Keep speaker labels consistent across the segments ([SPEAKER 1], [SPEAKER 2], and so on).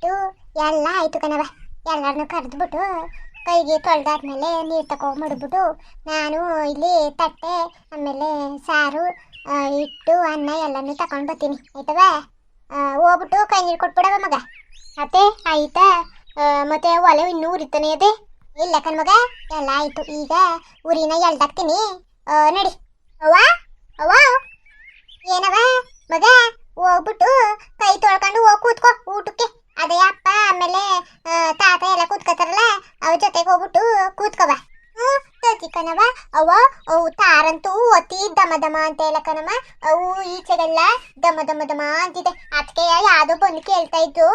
[SPEAKER 1] ಇಟ್ಟು ಎಲ್ಲ ಆಯ್ತು ಕಣವ. ಎಲ್ಲರನ್ನು ಕರೆದ್ಬಿಟ್ಟು ಕೈಗೆ ತೊಳೆದಾದ್ಮೇಲೆ ನೀರು ತಗೋ ಮಡ್ಬಿಟ್ಟು ನಾನು ಇಲ್ಲಿ ತಟ್ಟೆ ಆಮೇಲೆ ಸಾರು ಇಟ್ಟು ಅನ್ನ ಎಲ್ಲನೂ ತಗೊಂಡು ಬರ್ತೀನಿ ಆಯ್ತವಾ. ಹೋಗ್ಬಿಟ್ಟು ಕೈ ನೀರು ಕೊಟ್ಬಿಡವ ಮಗ. ಅತ್ತೆ ಆಯ್ತಾ? ಮತ್ತೆ ಒಲೆ ಇನ್ನೂ ಉರಿತಾನೆ ಅದೇ? ಇಲ್ಲ ಕಣ್ ಮಗ, ಎಲ್ಲ ಆಯ್ತು. ಈಗ ಉರಿನ ಎಳ್ದಾಕ್ತೀನಿ, ನಡಿ. ಅವ್ವ ಅವ್ವ, ಏನವ ಮಗ? ಹೋಗ್ಬಿಟ್ಟು ಕೈ ತೊಳ್ಕೊಂಡು ಹೋಗಿ ಕೂತ್ಕೋ ಊಟಕ್ಕೆ. ಅದೇ ಅಪ್ಪ ಆಮೇಲೆ ತಾತ ಎಲ್ಲ ಕೂತ್ಕೋತಾರಲ್ಲ, ಅವ್ರ ಜೊತೆಗೆ ಹೋಗ್ಬಿಟ್ಟು ಕೂತ್ಕೋವ. ತೋತಿ ಕಣವ. ಅವ್ವ ಅವು ತಾರಂತೂ ಒತ್ತಿ ದಮ ದಮ ಅಂತ ಇಲ್ಲ ಕಣಮ್ಮ, ಅವು ಈಚೆಗೆಲ್ಲ ದಮ ದಮ ದಮ ಅಂತಿದೆ. ಅದಕ್ಕೆ ಯಾವ್ದೋ ಬಂದು ಕೇಳ್ತಾ ಇತ್ತು,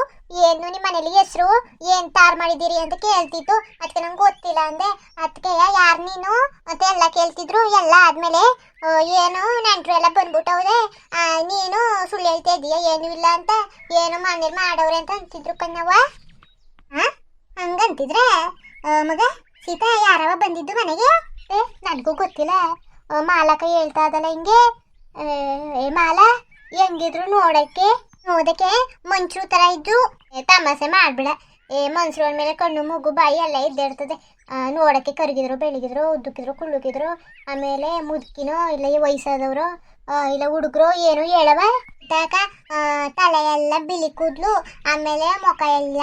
[SPEAKER 1] ಏನು ನಿಮ್ಮ ಮನೇಲಿ ಹೆಸರು ಏನ್ ತಾರ್ ಮಾಡಿದ್ದೀರಿ ಅಂತ ಕೇಳ್ತಿತ್ತು. ಅದಕ್ಕೆ ನಂಗೆ ಗೊತ್ತಿಲ್ಲ ಅಂದೆ. ಅದಕ್ಕೆ ಯಾರು ನೀನು ಅಂತ ಎಲ್ಲ ಕೇಳ್ತಿದ್ರು. ಎಲ್ಲ ಆದ್ಮೇಲೆ ಏನು ನೆಂಟ್ರು ಎಲ್ಲ ಬಂದ್ಬಿಟ್ಟವ್ರೆ, ನೀನು ಸುಳ್ಳು ಹೇಳ್ತಾ ಇದೀಯ ಏನು ಇಲ್ಲ ಅಂತ, ಏನು ಮನೇಲಿ ಮಾಡವ್ರೆ ಅಂತ ಅಂತಿದ್ರು ಕಣ್ಣವ್ವ. ಹಂಗಂತಿದ್ರೆ ಮಗ ಸೀತಾ ಯಾರವ ಬಂದಿದ್ದು ಮನೆಗೆ? ನನಗೂ ಗೊತ್ತಿಲ್ಲ, ಮಾಲಕ ಹೇಳ್ತಾ ಇದಲ್ಲ ಹಿಂಗೆ. ಮಾಲ ಹೆಂಗಿದ್ರು ನೋಡಕ್ಕೆ ಮಂಚು ತರ ಇದ್ರು. ತಮಾಸೆ ಮಾಡ್ಬಿಡ. ಮನ್ಸರು ಮೇಲೆ ಕಣ್ಣು ಮೂಗು ಬಾಯಿ ಎಲ್ಲ ಇದ್ದೇ ಇರ್ತದೆ. ನೋಡಕ್ಕೆ ಕರಗಿದ್ರು ಬೆಳಗಿದ್ರು ಉದ್ದಕ್ಕಿದ್ರು ಕುಳ್ಳುಕಿದ್ರು, ಆಮೇಲೆ ಮುದುಕಿನೋ ಇಲ್ಲ ವಯಸ್ಸಾದವರು ಇಲ್ಲ ಹುಡುಗರು ಏನು ಹೇಳವ. ತಲೆ ಎಲ್ಲ ಬಿಳಿ ಕೂದ್ಲು, ಆಮೇಲೆ ಮುಖ ಎಲ್ಲ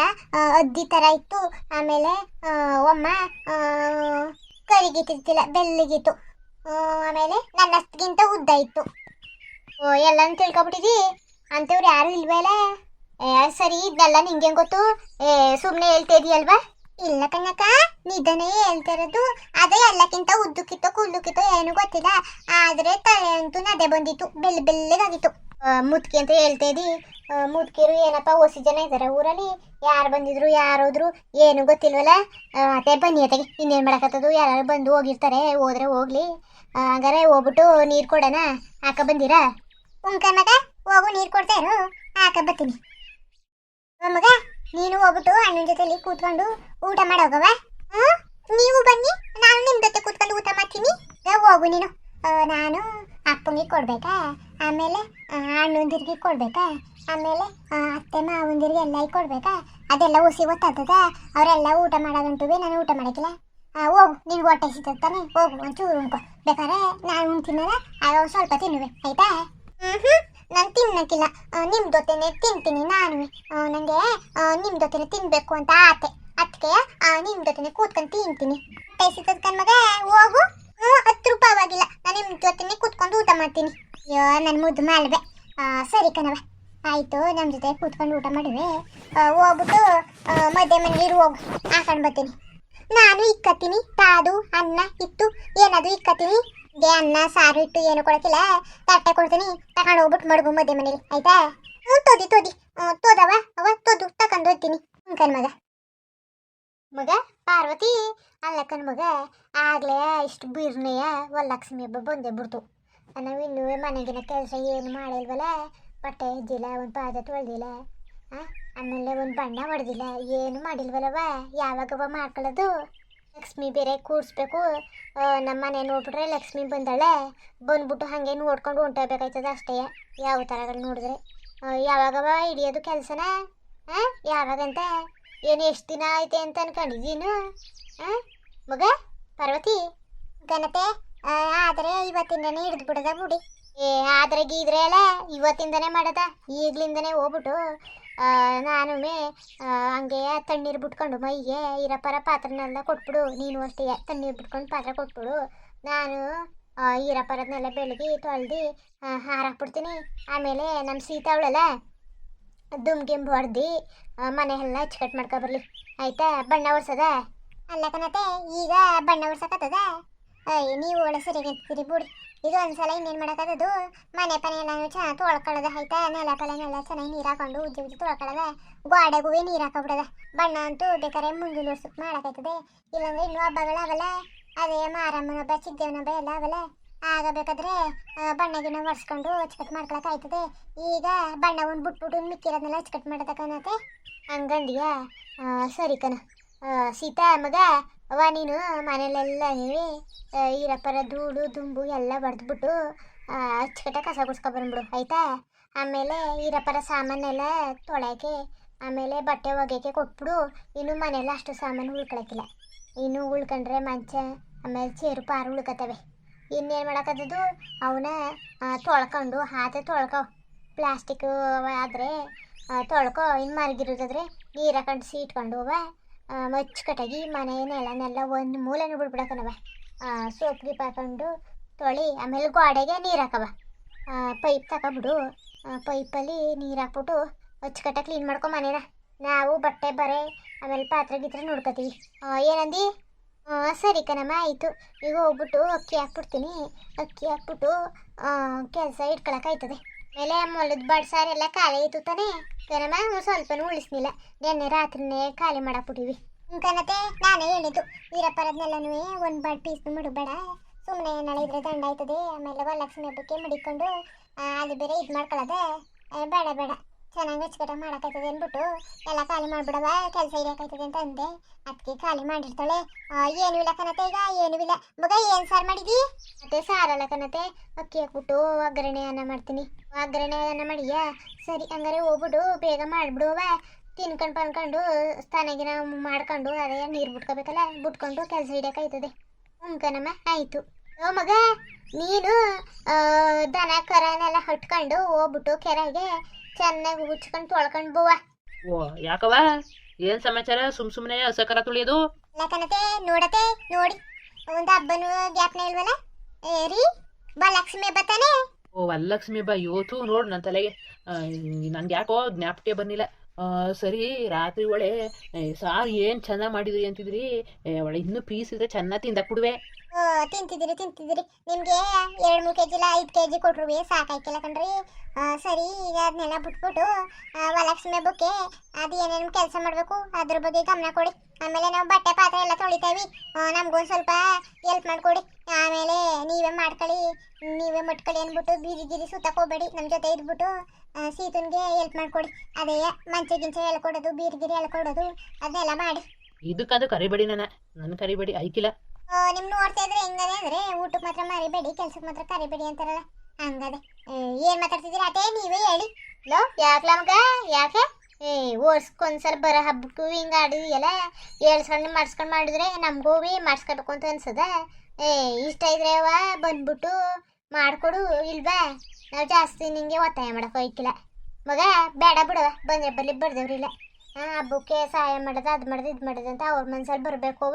[SPEAKER 1] ಅದ್ದಿ ತರ ಇತ್ತು, ಆಮೇಲೆ ಒಮ್ಮ ಕರಿಗಿತ್ತಿಲ್ಲ ಬೆಳ್ಳಿಗಿತ್ತು, ಆಮೇಲೆ ನನ್ನಷ್ಟಗಿಂತ ಉದ್ದ ಇತ್ತು. ಎಲ್ಲಾನು ತಿಳ್ಕೊಬಿಟ್ಟಿದಿ ಅಂತವ್ರು ಯಾರು ಇಲ್ವೇಲ? ಸರಿ ಇದನ್ನೆಲ್ಲ ನಿಂಗೆ ಗೊತ್ತು? ಸುಮ್ಮನೆ ಹೇಳ್ತಾ ಇದೀಯಲ್ವಾ? ಇಲ್ಲ ಕಣ್ಣಕ್ಕ, ನಿಧಾನೇ ಹೇಳ್ತಾ ಇರೋದು. ಅದೇ ಎಲ್ಲಕ್ಕಿಂತ ಉದ್ದಕ್ಕಿತ್ತೋ ಕುಲ್ಲುಕಿತ್ತೋ ಏನು ಗೊತ್ತಿಲ್ಲ, ಆದ್ರೆ ತಲೆ ಅಂತೂ ನದೆ ಬಂದಿತ್ತು, ಬೆಳ್ಳಗಾಗಿತ್ತು. ಮುದ್ಕಿ ಅಂತ ಹೇಳ್ತಾ ಇದ್ದಿ. ಮುದ್ಕಿರು ಏನಪ್ಪ ಹೊಸ ಜನ ಇದ್ದಾರೆ ಊರಲ್ಲಿ, ಯಾರು ಬಂದಿದ್ರು ಯಾರೋದ್ರು ಏನು ಗೊತ್ತಿಲ್ವಲ್ಲ. ಅದೇ ಬನ್ನಿ ಅತೆಗೆ ಇನ್ನೇನು ಮಾಡಕತ್ತದು, ಯಾರು ಬಂದು ಹೋಗಿರ್ತಾರೆ, ಹೋದ್ರೆ ಹೋಗ್ಲಿ. ಹಂಗಾರೆ ಹೋಗ್ಬಿಟ್ಟು ನೀರು ಕೊಡೋಣ, ಹಾಕ ಬಂದಿರಾ? ಮಗ ಹೋಗು, ನೀರು ಕೊಡ್ತಾ ಇರು, ಹಾಕ ಬರ್ತೀನಿ. ಮಗ ನೀನು ಹೋಗ್ಬಿಟ್ಟು ಅಣ್ಣನ ಜೊತೆಲಿ ಕೂತ್ಕೊಂಡು ಊಟ ಮಾಡೋಗವ. ನೀವು ಬನ್ನಿ, ನಾನು ನಿಮ್ಮ ಜೊತೆ ಕೂತ್ಕೊಂಡು ಊಟ ಮಾಡ್ತೀನಿ. ಹೋಗು ನೀನು. ನಾನು ಅಪ್ಪಂಗೆ ಕೊಡ್ಬೇಕಾ, ಆಮೇಲೆ ಅಣ್ಣಂದಿರಿಗೆ ಕೊಡ್ಬೇಕಾ, ಆಮೇಲೆ ಅತ್ತೆ ಮಾವಂದಿರಿಗೆ ಎಲ್ಲ ಕೊಡ್ಬೇಕಾ? ಅದೆಲ್ಲ ಹುಸಿ ಗೊತ್ತಾಗ್ತದ. ಅವರೆಲ್ಲ ಊಟ ಮಾಡೋದಂಟು ನಾನು ಊಟ ಮಾಡೋಕ್ಕಿಲ್ಲ. ಹೋಗು, ನಿನ್ಗೆ ಹೊಟ್ಟೆ ಸಿಗ್ತಾನೆ, ಹೋಗು ಒಂಚೂರು ಉಣ್ಕೊ. ಬೇಕಾದ್ರೆ ನಾನು ಉಣ್ತೀನಲ್ಲ, ಆಗ ಸ್ವಲ್ಪ ತಿನ್ನುವೆ ಆಯ್ತಾ? ನಾನು ತಿನ್ನಕ್ಕಿಲ್ಲ, ನಿಮ್ಮ ಜೊತೆನೆ ತಿಂತೀನಿ ನಾನು. ನನಗೆ ನಿಮ್ಮ ಜೊತೆನೆ ತಿನ್ಬೇಕು ಅಂತ ಆತೆ, ಅದಕ್ಕೆ ನಿಮ್ಮ ಜೊತೆನೆ ಕೂತ್ಕೊಂಡು ತಿಂತೀನಿ. ಹೊಟ್ಟೆ ಸಿಗ್ತದ ಕಣ್ಮಗ, ಹೋಗು. 10 ರೂಪಾಯಿ ಆಗಿಲ್ಲ, ನಾನು ನಿಮ್ಮ ಜೊತೆನೆ ಕೂತ್ಕೊಂಡು ಊಟ ಮಾಡ್ತೀನಿ. ಅಯ್ಯೋ ನನ್ನ ಮುದ್ದು ಮಾಲ್ವೆ. ಸರಿ ಕಣವ, ಆಯಿತು, ನಮ್ಮ ಜೊತೆ ಕೂತ್ಕೊಂಡು ಊಟ ಮಾಡಿವೆ. ಹೋಗ್ಬಿಟ್ಟು ಮಧ್ಯೆ ಮನೇಲಿ ಹೋಗು, ಹಾಕೊಂಡು ಬರ್ತೀನಿ. ನಾನು ಇಕ್ಕತ್ತೀನಿ, ತಾದು ಅನ್ನ ಇತ್ತು ಏನಾದರೂ ಇಕ್ಕತ್ತೀನಿ. ಅನ್ನ ಸಾರು ಇಟ್ಟು ಏನು ಕೊಡೋಕ್ಕಿಲ್ಲ, ತಟ್ಟೆ ಕೊಡ್ತೀನಿ, ತಗೊಂಡು ಹೋಗ್ಬಿಟ್ಟು ಮಡಗು ಮಧ್ಯೆ ಮನೇಲಿ ಆಯ್ತಾ? ತೋದವ ಅವ ತೋದು ತಗೊಂಡು ಹೋಗ್ತೀನಿ. ಕಣ್ಮಗ ಮಗ ಪಾರ್ವತಿ ಅಲ್ಲ ಕಣ್ಮಗ, ಆಗ್ಲೇ ಇಷ್ಟು ಬಿರ್ನೆಯ ವರಲಕ್ಷ್ಮಿ ಹಬ್ಬ ಬಂದೇ ಬಿಡ್ತು. ನಾವು ಇನ್ನೂ ಮನೆಗಿನ ಕೆಲಸ ಏನು ಮಾಡಿಲ್ವಲ್ಲ, ಬಟ್ಟೆ ಹೆಜ್ಜಿಲ್ಲ, ಒಂದು ಪಾದ ತೊಳೆದಿಲ್ಲ, ಆಮೇಲೆ ಒಂದು ಬಣ್ಣ ಹೊಡೆದಿಲ್ಲ, ಏನು ಮಾಡಿಲ್ವಲ್ಲವ. ಯಾವಾಗವ ಮಾಡ್ಕೊಳ್ಳೋದು? ಲಕ್ಷ್ಮಿ ಬೇರೆ ಕೂರಿಸ್ಬೇಕು. ನಮ್ಮ ಮನೆ ನೋಡ್ಬಿಟ್ರೆ ಲಕ್ಷ್ಮಿ ಬಂದಾಳೆ, ಬಂದ್ಬಿಟ್ಟು ಹಾಗೆ ನೋಡ್ಕೊಂಡು ಹೊಂಟೋಗ್ಬೇಕಾಯ್ತದ ಅಷ್ಟೇ. ಯಾವ ಥರಗಳು ನೋಡಿದ್ರೆ ಯಾವಾಗವ ಹಿಡಿಯೋದು ಕೆಲಸನ? ಯಾವಾಗಂತ ಏನು ಎಷ್ಟು ದಿನ ಐತೆ ಅಂತ ಅನ್ಕೊಂಡಿದ್ದೀನು? ಮಗ ಪಾರ್ವತಿ ಗಣತೆ ಆದರೆ ಇವತ್ತಿಂದನೇ ಹಿಡಿದು ಬಿಡದ ಬಿಡಿ. ಆದರೆ ಗೀದ್ರೆ ಅಲ್ಲ ಇವತ್ತಿಂದನೇ ಮಾಡದ, ಈಗ್ಲಿಂದನೇ ಹೋಗ್ಬಿಟ್ಟು ನಾನು ಹಂಗೆ ತಣ್ಣೀರು ಬಿಟ್ಕೊಂಡು ಮೈಗೆ ಇರಪ್ಪರ ಪಾತ್ರನೆಲ್ಲ ಕೊಟ್ಬಿಡು. ನೀನು ಅಷ್ಟೇ ತಣ್ಣೀರು ಬಿಟ್ಕೊಂಡು ಪಾತ್ರೆ ಕೊಟ್ಬಿಡು. ನಾನು ಇರಪ್ಪರದನ್ನೆಲ್ಲ ಬೆಳಗ್ಗೆ ತೊಳೆದು ಹಾರಾಕ್ಬಿಡ್ತೀನಿ. ಆಮೇಲೆ ನಮ್ಮ ಸೀತಾ ಅವಳಲ್ಲ ದುಮ್ಗೆಂಬು ಹೊಡೆದು ಮನೆ ಎಲ್ಲ ಅಚ್ಚುಕಟ್ಟು ಮಾಡ್ಕೊಬರ್ಲಿ ಆಯ್ತಾ? ಬಣ್ಣ ಹೊಡ್ಸದ ಅಲ್ಲ ಕಣತೆ, ಈಗ ಬಣ್ಣ ಹೊಡ್ಸಕತ್ತದ. ನೀವು ಒಳ್ಳೆ ಸರಿಯಾಗಿ ಇರ್ತೀರಿ ಬಿಡಿ. ಇದು ಒಂದ್ಸಲ ಇನ್ನೇನು ಮಾಡೋಕ್ಕದು, ಮನೆ ಪನೆ ಎಲ್ಲ ಚೆನ್ನಾಗಿ ತೊಳ್ಕೊಳ್ಳೋದ ಆಯ್ತಾ? ನೆಲ ಪಲೆನೆಲ್ಲ ಚೆನ್ನಾಗಿ ನೀರು ಹಾಕೊಂಡು ಉಜ್ಜಿ ತೊಳ್ಕೊಳ್ಳೋದ, ಗೋಡೆಗೂ ನೀರು ಹಾಕೋಬಿಡೋದ. ಬಣ್ಣ ಅಂತೂ ಬೇಕಾದ್ರೆ ಮುಂದಿನ ವರ್ಷಕ್ಕೆ ಮಾಡೋಕ್ಕಾಯ್ತದೆ. ಇಲ್ಲಾಂದ್ರೆ ಇನ್ನೂ ಹಬ್ಬಗಳಾಗಲ್ಲ, ಅದೇ ಮಾರಮ್ಮನ ಹಬ್ಬ ಚಿದ್ದೇವನ ಹಬ್ಬ ಎಲ್ಲ ಆಗಲ್ಲ. ಆಗಬೇಕಾದ್ರೆ ಬಣ್ಣಗಿನ ಒರೆಸ್ಕೊಂಡು ಅಚ್ಚುಕಟ್ಟು ಮಾಡ್ಕೊಳಕ್ಕಾಯ್ತದೆ. ಈಗ ಬಣ್ಣ ಒಂದು ಬಿಟ್ಬಿಟ್ಟು ಮಿಕ್ಕಿರೋದನ್ನೆಲ್ಲ ಅಚ್ಚುಕಟ್ಟು ಮಾಡೋದಕ್ಕನತೆ ಹಂಗಂದಿಯಾ? ಸರಿ ಕಣ ಸೀತಾ ಮಗ. ಅವ ನೀನು ಮನೇಲೆಲ್ಲ ಈರಪ್ಪರ ಧೂಳು ದುಂಬು ಎಲ್ಲ ಬಡ್ದ್ಬಿಟ್ಟು ಅಚ್ಚುಕಟ್ಟ ಕಸ ಗುಡ್ಸ್ಕೊಬಂದ್ಬಿಡು ಆಯ್ತಾ? ಆಮೇಲೆ ಈರಪ್ಪರ ಸಾಮಾನೆಲ್ಲ ತೊಳೆಯೋಕ್ಕೆ ಆಮೇಲೆ ಬಟ್ಟೆ ಒಗೆಯೋಕ್ಕೆ ಕೊಟ್ಬಿಡು. ಇನ್ನು ಮನೆಯಲ್ಲ ಅಷ್ಟು ಸಾಮಾನು ಉಳ್ಕೊಳಕ್ಕಿಲ್ಲ. ಇನ್ನು ಉಳ್ಕೊಂಡ್ರೆ ಮಂಚ ಆಮೇಲೆ ಚೇರು ಪಾರು ಉಳ್ಕೊತವೆ. ಇನ್ನೇನು ಮಾಡೋಕ್ಕದ್ದು ಅವನ್ನ ತೊಳ್ಕೊಂಡು ಹಾತೆ ತೊಳ್ಕೊ. ಪ್ಲಾಸ್ಟಿಕ್ ಆದರೆ ತೊಳ್ಕೊ. ಇನ್ನು ಮರಗಿರೋದಾದ್ರೆ ನೀರು ಹಾಕೊಂಡು ಸೀಟ್ಕೊಂಡು ಮಚ್ಚುಕಟ್ಟಾಗಿ ಮನೆ ನೆಲನೆಲ್ಲ ಒಂದು ಮೂಲೆನೂ ಬಿಡ್ಬಿಡಕನವ. ಸೋಪ್ ಗೀಪ್ ಹಾಕೊಂಡು ತೊಳಿ. ಆಮೇಲೆ ಗೋಡೆಗೆ ನೀರು ಹಾಕವ. ಪೈಪ್ ತಗೊಬಿಡು. ಪೈಪಲ್ಲಿ ನೀರು ಹಾಕ್ಬಿಟ್ಟು ಅಚ್ಚುಕಟ್ಟ ಕ್ಲೀನ್ ಮಾಡ್ಕೊ ಮನೇನ. ನಾವು ಬಟ್ಟೆ ಬರೆ ಆಮೇಲೆ ಪಾತ್ರೆ ಗೀತ್ರೆ ನೋಡ್ಕೊತೀವಿ. ಏನಂದು ಸರಿ ಕಣಮ್ಮ, ಆಯಿತು. ಈಗ ಹೋಗ್ಬಿಟ್ಟು ಅಕ್ಕಿ ಹಾಕ್ಬಿಡ್ತೀನಿ. ಅಕ್ಕಿ ಹಾಕ್ಬಿಟ್ಟು ಕೆಲಸ ಇಟ್ಕೊಳಕ್ಕಾಯ್ತದೆ. ಆಮೇಲೆ ಮೊಲದ ಬಡ್ಸಾರೆಲ್ಲ ಖಾಲಿ ಆಯಿತು ತಾನೇ ಕಣಮ್ಮ, ಸ್ವಲ್ಪನೂ ಉಳಿಸ್ನಿಲ್ಲ. ನೆನ್ನೆ ರಾತ್ರಿನೇ ಖಾಲಿ ಮಾಡಾಕ್ಬಿಟ್ಟಿವಿ. ಕಣತೆ ನಾನೇ ಹೇಳಿದ್ದು ವೀರಪ್ಪರದ್ನೆಲ್ಲನೂ ಒಂದು ಬಾಡ್ ಪೀಸ್ನು ಮಡಗಬೇಡ. ಸುಮ್ಮನೆ ನಾಳೆ ಇದ್ರೆ ದಂಡ ಆಯ್ತದೆ. ಆಮೇಲೆ ವರಲಕ್ಷ್ಮಿ ಹಬ್ಬಕ್ಕೆ ಮಡಿಕೊಂಡು ಅಲ್ಲಿ ಬೇರೆ ಇದು ಮಾಡ್ಕೊಳ್ಳೋದೆ ಬೇಡ ಬೇಡ, ಚೆನ್ನಾಗಿ ಅಚ್ಚುಕಟ್ಟ ಮಾಡೋಕ್ಕಾಯ್ತದೆ ಅಂದ್ಬಿಟ್ಟು ಎಲ್ಲ ಖಾಲಿ ಮಾಡಿಬಿಡವ, ಕೆಲಸ ಹಿಡಿಯೋಕ್ಕಾಯ್ತದೆ ಅಂತ ಅಂದೆ. ಅದಕ್ಕೆ ಖಾಲಿ ಮಾಡಿರ್ತಾಳೆ. ಏನೂ ಇಲ್ಲ ಕಣತೆ, ಈಗ ಏನೂ ಇಲ್ಲ. ಮಗ ಏನು ಸಾರು ಮಾಡಿದಿ? ಮತ್ತೆ ಸಾರಲ್ಲ ಕಣತೆ, ಅಕ್ಕಿ ಹಾಕ್ಬಿಟ್ಟು ಒಗ್ಗರಣೆ ಅನ್ನ ಮಾಡ್ತೀನಿ. ಒಗ್ಗರಣೆ ಅನ್ನ ಮಾಡಿಯಾ? ಸರಿ, ಹಂಗಾರೆ ಹೋಗ್ಬಿಟ್ಟು ಬೇಗ ಮಾಡಿಬಿಡುವ. ತಿನ್ಕೊಂಡು ಪನ್ಕೊಂಡು ಸ್ನಾನಗಿನ ಮಾಡ್ಕೊಂಡು ಅದೇ ನೀರು ಬಿಟ್ಕೋಬೇಕಲ್ಲ, ಬಿಟ್ಕೊಂಡು ಕೆಲಸ ಹಿಡಿಯೋಕ್ಕಾಯ್ತದೆ. ಕಣಮ್ಮ, ಆಯಿತು. ಓ ಮಗ, ನೀನು ದನ ಕರನೆಲ್ಲ ಹಟ್ಕೊಂಡು ಹೋಗ್ಬಿಟ್ಟು ಕೆರೆಗೆ ಚೆನ್ನಾಗಿ ಉಚ್ಕೊಂಡು ತೊಳ್ಕೊಂಡು ಬೋವ.
[SPEAKER 2] ಓ ಯಾಕವ, ಏನ್ ಸಮಾಚಾರ? ಸುಮ್ಮನೆ ಹಸಕರ ತುಳಿಯೋದು?
[SPEAKER 1] ಕಣತೆ ನೋಡತೆ ನೋಡಿ, ಒಂದು ಹಬ್ಬನು ಜ್ಞಾಪನ ಇಲ್ವಲ್ಲ. ರೀ ಲಕ್ಷ್ಮಿ ಹಬ್ಬ.
[SPEAKER 2] ಓ ವರಲಕ್ಷ್ಮಿ ಹಬ್ಬ ಇವತ್ತು ನೋಡು ನನ್ನ ತಲೆಗೆ. ನನ್ಗೆ ಯಾಕೋ ಜ್ಞಾಪಕ ಬಂದಿಲ್ಲ. ಸರಿ, ರಾತ್ರಿ ಒಳ್ಳೆ ಸಾರು ಏನು ಚೆನ್ನಾಗಿ ಮಾಡಿದ್ರಿ ಅಂತಿದ್ರಿ. ಒಳ್ಳೆ ಇನ್ನೂ ಪೀಸ್ ಇದ್ರೆ ಚೆನ್ನಾಗಿ ತಿಂದಾಕ್ಬಿಡುವೆ.
[SPEAKER 1] ತಿಂತಿದ್ದೀರಿ ನಿಮಗೆ 2-3 kg ಇಲ್ಲ 5 kg ಕೊಟ್ರು ಸಾಕಾಯ್ಕಿಲ್ಲ ಕಣ್ರಿ. ಸರಿ, ಈಗ ಅದನ್ನೆಲ್ಲ ಬಿಟ್ಬಿಟ್ಟು ವರಲಕ್ಷ್ಮಿ ಹಬ್ಬಕ್ಕೆ ಅದು ಏನೇನು ಕೆಲಸ ಮಾಡಬೇಕು ಅದ್ರ ಬಗ್ಗೆ ಗಮನ ಕೊಡಿ. ಆಮೇಲೆ ನಾವು ಬಟ್ಟೆ ಪಾತ್ರೆ ಎಲ್ಲ ತೊಳಿತೀವಿ, ನಮಗೊಂದು ಸ್ವಲ್ಪ ಹೆಲ್ಪ್ ಮಾಡಿಕೊಡಿ. ಆಮೇಲೆ ನೀವೇ ಮಾಡ್ಕೊಳ್ಳಿ, ನೀವೇ ಮಟ್ಕೊಳ್ಳಿ ಅಂದ್ಬಿಟ್ಟು ಬೀರಿ ಸುತ್ತಕ್ಕೆ ಹೋಗ್ಬೇಡಿ. ನಮ್ಮ ಜೊತೆ ಇದ್ಬಿಟ್ಟು ಸೀತನ್ಗೆ ಹೆಲ್ಪ್ ಮಾಡಿಕೊಡಿ. ಅದೇ ಮಂಚ ಗಿಂಚ ಹೇಳ್ಕೊಡೋದು, ಬೀರಿಗಿರಿ ಹೇಳ್ಕೊಡೋದು ಅದನ್ನೆಲ್ಲ ಮಾಡಿ.
[SPEAKER 2] ಇದಕ್ಕದು ಕರಿಬೇಡಿ, ನನ್ನ ಕರಿಬೇಡಿ ಐಕಿಲ್ಲ.
[SPEAKER 1] ನಿಮ್ ನೋಡ್ತಾ ಇದ್ರೆ ಹೆಂಗದೆ ಅಂದ್ರೆ ಊಟಕ್ಕೆ ಮಾತ್ರ ಮರಿಬೇಡಿ, ಕೆಲ್ಸಕ್ಕೆ ಮಾತ್ರ ಕರಿಬೇಡಿ ಅಂತಾರಲ್ಲ ಹಂಗದೆ. ಏನ್ ಮಾತಾಡ್ತಿದ್ದೀರಾ ಅದೇ ನೀವೇ ಹೇಳಿ. ಲೋ ಯಾಕ್ಲ ಮಗ, ಯಾಕೆ ವರ್ಷಕ್ಕೊಂದ್ಸಲ ಬರೋ ಹಬ್ಬಕ್ಕೂ ಹಿಂಗೆ ಆಡಿದೆಯಲ್ಲ, ಹೇಳ್ಸ್ಕೊಂಡು ಮಾಡಿಸ್ಕೊಂಡು ಮಾಡಿದ್ರೆ ನಮಗೂ ಮಾಡಿಸ್ಕೋಬೇಕು ಅಂತ ಅನ್ಸದ. ಇಷ್ಟ ಇದ್ರೆ ಬಂದ್ಬಿಟ್ಟು ಮಾಡಿಕೊಡು, ಇಲ್ವಾ? ನಾವು ಜಾಸ್ತಿ ನಿಂಗೆ ಒತ್ತಾಯ ಮಾಡೋಕೆ ಹೋಯ್ಕಿಲ್ಲ ಮಗ. ಬೇಡ ಬಿಡವ, ಬಂದ್ರೆ ಬರ್ಲಿ ಬರ್ದೇವ್ರಿಲ್ಲ. ಹಬ್ಬಕ್ಕೆ ಸಹಾಯ ಮಾಡೋದು, ಅದು ಮಾಡೋದು ಇದು ಮಾಡೋದು ಅಂತ ಅವ್ರ ಮನ್ಸಲ್ಲಿ ಬರಬೇಕು.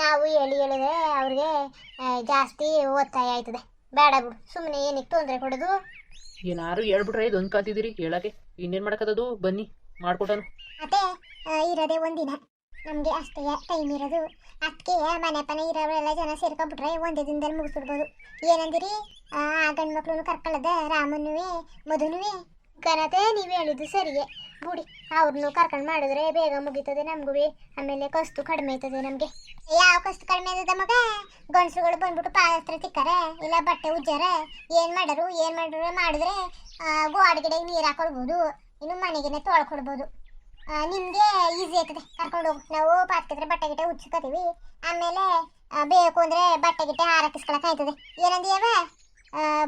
[SPEAKER 1] ನಾವು ಹೇಳಿದ್ರೆ ಅವ್ರಿಗೆ ಜಾಸ್ತಿ ಒತ್ತಾಯ ಆಯ್ತದೆ. ಬೇಡ ಬಿಡು, ಸುಮ್ಮನೆ ಏನಕ್ಕೆ ತೊಂದರೆ ಕೊಡೋದು.
[SPEAKER 2] ಏನಾರು ಹೇಳ್ಬಿಟ್ರೆ ಇದು ಅಂದ್ಕೊತಿದ್ದೀರಿ, ಹೇಳಕ್ಕೆ ಇನ್ನೇನು ಮಾಡೋಕ್ಕದು? ಬನ್ನಿ ಮಾಡ್ಕೊಟ್ಟನು.
[SPEAKER 1] ಮತ್ತೆ ಇರೋದೇ ಒಂದಿನ, ನಮಗೆ ಅಷ್ಟೇ ಟೈಮ್ ಇರೋದು. ಅದಕ್ಕೆ ಮನೆ ಪನೆ ಇರೋರೆಲ್ಲ ಜನ ಸೇರ್ಕೊಂಡ್ಬಿಟ್ರೆ ಒಂದೇ ದಿನದಲ್ಲಿ ಮುಗಿಸ್ಬಿಡ್ಬೋದು. ಏನಂದಿರಿ? ಗಂಡು ಮಕ್ಳು ಕರ್ಕೊಳ್ಳೋದ ರಾಮನುವೆ ಮಧುನುವೆ. ಕನತೆ ನೀವು ಹೇಳಿದ್ದು ಸರಿಯೇ ಬುಡಿ, ಅವ್ರನ್ನು ಕರ್ಕೊಂಡು ಮಾಡಿದ್ರೆ ಬೇಗ ಮುಗೀತದೆ ನಮಗೂ. ಆಮೇಲೆ ಕಸ್ತು ಕಡಿಮೆ ಆಯ್ತದೆ ನಮಗೆ. ಯಾವ ಕಸ್ತು ಕಡಿಮೆ ಆಯ್ತದ ಮಗ? ಗಂಡಸುಗಳು ಬಂದ್ಬಿಟ್ಟು ಪಾತ್ರ ತಿಕ್ಕಾರೆ, ಇಲ್ಲ ಬಟ್ಟೆ ಉಜ್ಜಾರ, ಏನು ಮಾಡಿದ್ರೆ ಗೋಡೆಗಿಡೆಗೆ ನೀರು ಹಾಕೊಳ್ಬೋದು, ಇನ್ನು ಮನೆಗೆ ತೊಳ್ಕೊಡ್ಬೋದು. ನಿಮಗೆ ಈಸಿ ಆಯ್ತದೆ ಕರ್ಕೊಂಡು ಹೋಗು. ನಾವು ಪಾತ್ರೆ ಬಟ್ಟೆ ಗಿಟ್ಟೆ ಉಚ್ಕೋತೀವಿ, ಆಮೇಲೆ ಬೇಕು ಅಂದರೆ ಬಟ್ಟೆ ಗಿಟ್ಟೆ ಹಾರಾಕಿಸ್ಕೊಳಕ್ಕೆ ಆಯ್ತದೆ. ಏನಂದಿಯವ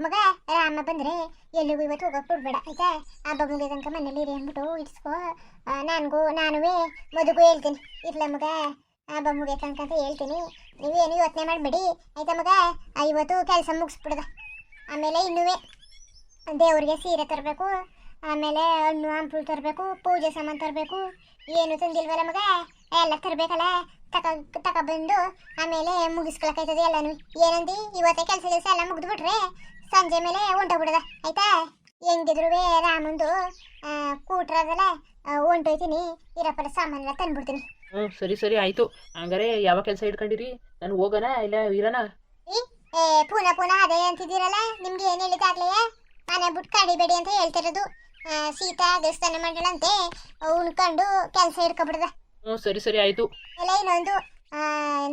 [SPEAKER 1] ಮಗ? ರಾಮ ಬಂದರೆ ಎಲ್ಲಿಗೂ ಇವತ್ತು ಹೋಗೋಕೆ ಬಿಡ್ಬೇಡ ಆಯ್ತಾ? ಹಬ್ಬ ಮುಗಿದ ತನಕ ಮನೇಲಿ ಇರಿ ಅಂದ್ಬಿಟ್ಟು ಇಡ್ಸ್ಕೊ. ನಾನುವೇ ಮದುಗೂ ಹೇಳ್ತೀನಿ, ಇರ್ಲ ಮಗ ಹಬ್ಬ ಮುಗಿಯ ತನಕ ಅಂತ ಹೇಳ್ತೀನಿ. ನೀವೇನು ಯೋಚನೆ ಮಾಡಬೇಡಿ ಆಯ್ತಾ ಮಗ? ಇವತ್ತು ಕೆಲಸ ಮುಗಿಸ್ಬಿಡ್ದ. ಆಮೇಲೆ ಇನ್ನೂ ದೇವ್ರಿಗೆ ಸೀರೆ ತರಬೇಕು, ಆಮೇಲೆ ಹಣ್ಣು ಹಂಪಲು ತರಬೇಕು, ಪೂಜೆ ಸಾಮಾನು ತರಬೇಕು. ಏನು ತಂದಿಲ್ವಲ್ಲ ಮಗ? ಎಲ್ಲ ತರಬೇಕಲ್ಲ, ತಗೊಬಂದು ಆಮೇಲೆ ಮುಗಿಸ್ಕೊಳಕ್ಕಾಯ್ತದೆ ಎಲ್ಲನೂ. ಏನಂದು ಇವತ್ತೇ ಕೆಲಸ ಎಲ್ಲ ಮುಗಿದ್ಬಿಟ್ರೆ ಸಂಜೆ ಮೇಲೆ ಹೊಂಟೋಗ್ಬಿಡದ ಆಯ್ತಾ? ಹೆಂಗಿದ್ರು ರಾಮಂದು ಕೂಟ್ರದಲ್ಲ ಹೊಂಟೋಯ್ತೀನಿ, ಇರಪ್ಪರ ಸಾಮಾನೆಲ್ಲ ತಂದ್ಬಿಡ್ತೀನಿ.
[SPEAKER 2] ಸರಿ ಆಯಿತು. ಹಂಗಾರೆ ಯಾವ ಕೆಲಸ ಇಟ್ಕೊಂಡಿರಿ? ನಾನು ಹೋಗೋಣ ಇಲ್ಲ ಇರೋಣ?
[SPEAKER 1] ಪುನಃ ಅದೇ ಅಂತಿದ್ದೀರಲ್ಲ, ನಿಮ್ಗೆ ಏನು ಹೇಳಿದಾಗ್ಲೆಯಾ? ಮನೆ ಬಿಟ್ಟು ಕಡಿಬೇಡಿ ಅಂತ ಹೇಳ್ತಿರೋದು. ಸೀತಾ ದೇವಸ್ಥಾನ ಮಾಡಲಂತೆ, ಉಣ್ಕೊಂಡು ಕೆಲಸ ಹಿಡ್ಕೊಬಿಡ್ದ.
[SPEAKER 2] ಸರಿ ಆಯಿತು.
[SPEAKER 1] ಎಲ್ಲ ಇನ್ನೊಂದು,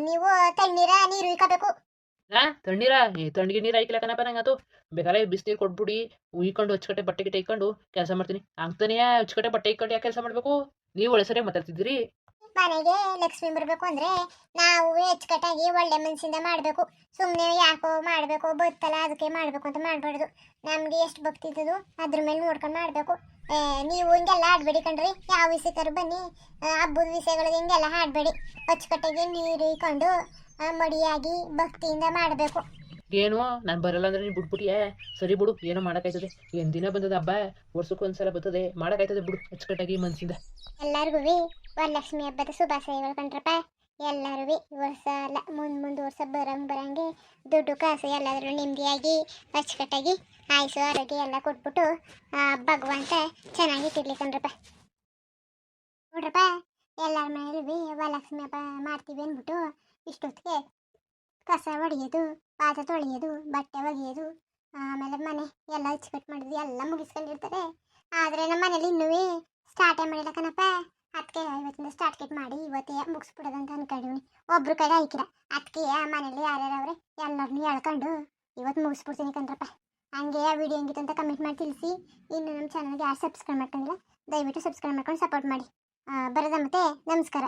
[SPEAKER 1] ನೀವು ತಣ್ಣೀರ ನೀರು ಇಕ್ಕಬೇಕು.
[SPEAKER 2] ತಣ್ಣೀರ? ತಣ್ಣಗೆ ನೀರು ಹಾಕಿಲ್ಲ ಕಣಪ್ಪ, ನಂಗದು ಬೇಕಾದ್ರೆ ಬಿಸಿನೀರು ಕೊಟ್ಬಿಡಿ, ಉಯ್ಕೊಂಡು ಅಚ್ಚುಕಟ್ಟೆ ಬಟ್ಟೆ ಗಿಟ್ಟೆ ಇಕ್ಕೊಂಡು ಕೆಲಸ ಮಾಡ್ತೀನಿ. ಹಂಗ್ತಾನೆ ಅಚ್ಚುಕಟ್ಟೆ ಬಟ್ಟೆ ಇಕ್ಕೊಂಡು ಯಾಕೆ ಕೆಲಸ ಮಾಡಬೇಕು? ನೀವು ಒಳ್ಳೆ ಸರಿಯಾಗಿ ಮಾತಾಡ್ತಿದ್ದೀರಿ.
[SPEAKER 1] ಮನೆಗೆ ಲಕ್ಷ್ಮಿ ಬರಬೇಕು ಅಂದರೆ ನಾವು ಅಚ್ಚುಕಟ್ಟಾಗಿ ಒಳ್ಳೆ ಮನಸ್ಸಿಂದ ಮಾಡಬೇಕು. ಸುಮ್ಮನೆ ಯಾಕೋ ಮಾಡಬೇಕು ಬತ್ತಲ್ಲ ಅದಕ್ಕೆ ಮಾಡಬೇಕು ಅಂತ ಮಾಡಬಾರ್ದು. ನಮಗೆ ಎಷ್ಟು ಭಕ್ತಿ ಇದ್ದದು ಅದ್ರ ಮೇಲೆ ನೋಡ್ಕೊಂಡು ಮಾಡಬೇಕು. ನೀವು ಹಿಂಗೆಲ್ಲ ಆಡಬೇಡಿ ಕಣ್ರಿ, ಯಾವ ವಿಷಯಕ್ಕಾರು ಬನ್ನಿ, ಹಬ್ಬದ ವಿಷಯಗಳಿಗೆ ಹಿಂಗೆಲ್ಲ ಆಡಬೇಡಿ. ಅಚ್ಚುಕಟ್ಟಾಗಿ ನೀರು ಇಕ್ಕೊಂಡು ಮಡಿಯಾಗಿ ಭಕ್ತಿಯಿಂದ ಮಾಡಬೇಕು.
[SPEAKER 2] ಏನು ನಾನು ಬರಲ್ಲ ಅಂದ್ರೆ ನೀನು ಬಿಟ್ಬಿಟ್ಟಿಯೇ? ಸರಿ ಬಿಡು, ಏನೋ ಮಾಡೋಕ್ಕಾಯ್ತದೆ. ಏನು ದಿನ ಬಂದದ ಹಬ್ಬ, ವರ್ಷಕ್ಕೆ ಒಂದ್ಸಲ ಬರ್ತದೆ, ಮಾಡೋಕ್ಕಾಯ್ತದೆ ಬಿಡು ಅಚ್ಚುಕಟ್ಟಾಗಿ ಮನಸ್ಸಿಂದ.
[SPEAKER 1] ಎಲ್ಲರಿಗೂ ವರಲಕ್ಷ್ಮಿ ಹಬ್ಬದ ಶುಭಾಶಯಗಳು ಕಣ್ರಪ್ಪ. ಎಲ್ಲರೂ ವರ್ಷ ಅಲ್ಲ ಮುಂದೆ ವರ್ಷ ಬರಂಗೆ ದುಡ್ಡು ಕಾಸು ಎಲ್ಲಾದರೂ ನೆಮ್ಮದಿಯಾಗಿ ಅಚ್ಚುಕಟ್ಟಾಗಿ ಆಯುಸು ಆರೋಗ್ಯ ಎಲ್ಲ ಕೊಟ್ಬಿಟ್ಟು ಭಗವಂತ ಚೆನ್ನಾಗಿ ತಿರ್ಲಿ ಕಣ್ರಪ್ಪ. ನೋಡ್ರಪ್ಪ, ಎಲ್ಲರ ಮನೇಲಿ ವರಲಕ್ಷ್ಮಿ ಹಬ್ಬ ಮಾಡ್ತೀವಿ ಅಂದ್ಬಿಟ್ಟು ಇಷ್ಟೊತ್ತಿಗೆ ಕಸ ಹೊಡೆಯೋದು, ಪಾತ್ರೆ ತೊಳೆಯೋದು, ಬಟ್ಟೆ ಒಗೆಯೋದು, ಆಮೇಲೆ ಮನೆ ಎಲ್ಲ ಅಚ್ಚುಕಟ್ಟು ಮಾಡಿದ್ವಿ ಎಲ್ಲ ಮುಗಿಸ್ಕೊಂಡಿರ್ತಾರೆ. ಆದರೆ ನಮ್ಮ ಮನೇಲಿ ಇನ್ನೂ ಸ್ಟಾರ್ಟೇ ಮಾಡಿಲ್ಲ ಕಣಪ್ಪ. ಅದಕ್ಕೆ ಇವತ್ತಿಂದ ಸ್ಟಾರ್ಟ್ ಮಾಡಿ ಇವತ್ತೇ ಮುಗಿಸ್ಬಿಡೋದಂತ ಅನ್ಕೊಂಡಿವ್ನಿ. ಒಬ್ರು ಕಡೆ ಆಯ್ಕಿಲ್ಲ, ಅದಕ್ಕೆ ಆ ಮನೇಲಿ ಯಾರ್ಯಾರವ್ರೆ ಎಲ್ಲರನ್ನೂ ಹೇಳ್ಕೊಂಡು ಇವತ್ತು ಮುಗಿಸ್ಬಿಡ್ತೀನಿ ಕಣ್ರಪ್ಪ. ಹಂಗೆ ಆ ವಿಡಿಯೋ ಹೆಂಗಿತ್ತು ಅಂತ ಕಮೆಂಟ್ ಮಾಡಿ ತಿಳಿಸಿ. ಇನ್ನು ನಮ್ಮ ಚಾನಲ್ಗೆ ಯಾರು ಸಬ್ಸ್ಕ್ರೈಬ್ ಮಾಡ್ಕೊಂಡಿಲ್ಲ ದಯವಿಟ್ಟು ಸಬ್ಸ್ಕ್ರೈಬ್ ಮಾಡ್ಕೊಂಡು ಸಪೋರ್ಟ್ ಮಾಡಿ. ಬರೋದ ಮತ್ತೆ ನಮಸ್ಕಾರ.